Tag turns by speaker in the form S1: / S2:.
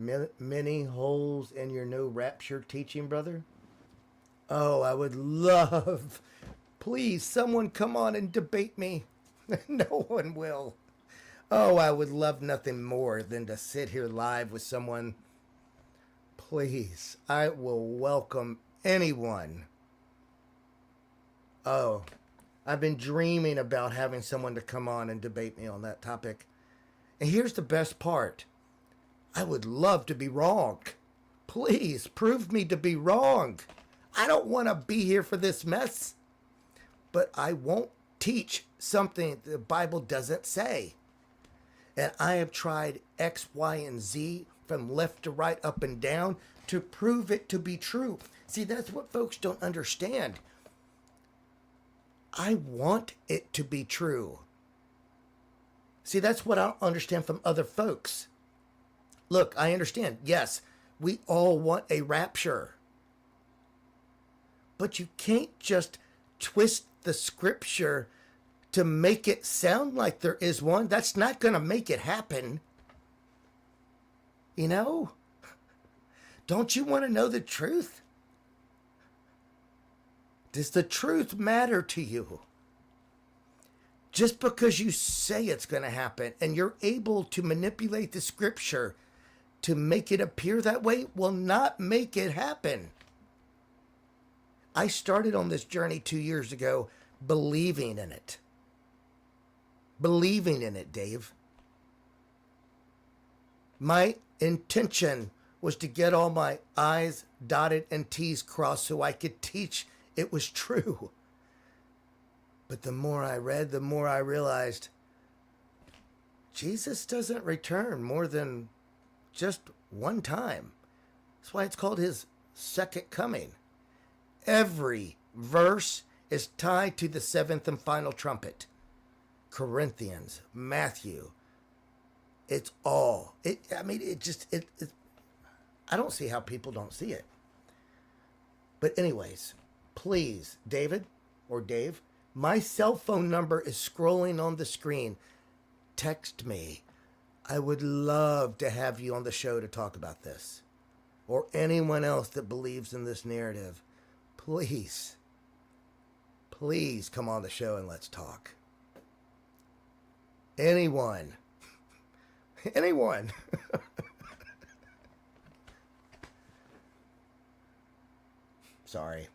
S1: Many holes in your new Rapture teaching, brother? Oh, I would love, please, someone come on and debate me. No one will. Oh, I would love nothing more than to sit here live with someone. Please, I will welcome anyone. Oh, I've been dreaming about having someone to come on and debate me on that topic. And here's the best part. I would love to be wrong. Please prove me to be wrong. I don't want to be here for this mess. But I won't teach something the Bible doesn't say. And I have tried X, Y, and Z from left to right, up and down to prove it to be true. See, that's what folks don't understand. I want it to be true. See, that's what I don't understand from other folks. Look, I understand. Yes, we all want a rapture. But you can't just twist the scripture to make it sound like there is one. That's not going to make it happen. You know? Don't you want to know the truth? Does the truth matter to you? Just because you say it's going to happen and you're able to manipulate the scripture to make it appear that way will not make it happen. I started on this journey 2 years ago believing in it. Believing in it, Dave. My intention was to get all my I's dotted and T's crossed so I could teach it was true. But the more I read, the more I realized Jesus doesn't return more than just one time. That's why it's called his second coming. Every verse is tied to the seventh and final trumpet. Corinthians, Matthew. It's all. I don't see how people don't see it. But anyways, please, David or Dave, my cell phone number is scrolling on the screen. Text me. I would love to have you on the show to talk about this. Or anyone else that believes in this narrative. Please, please come on the show and let's talk. Anyone. Anyone. Sorry.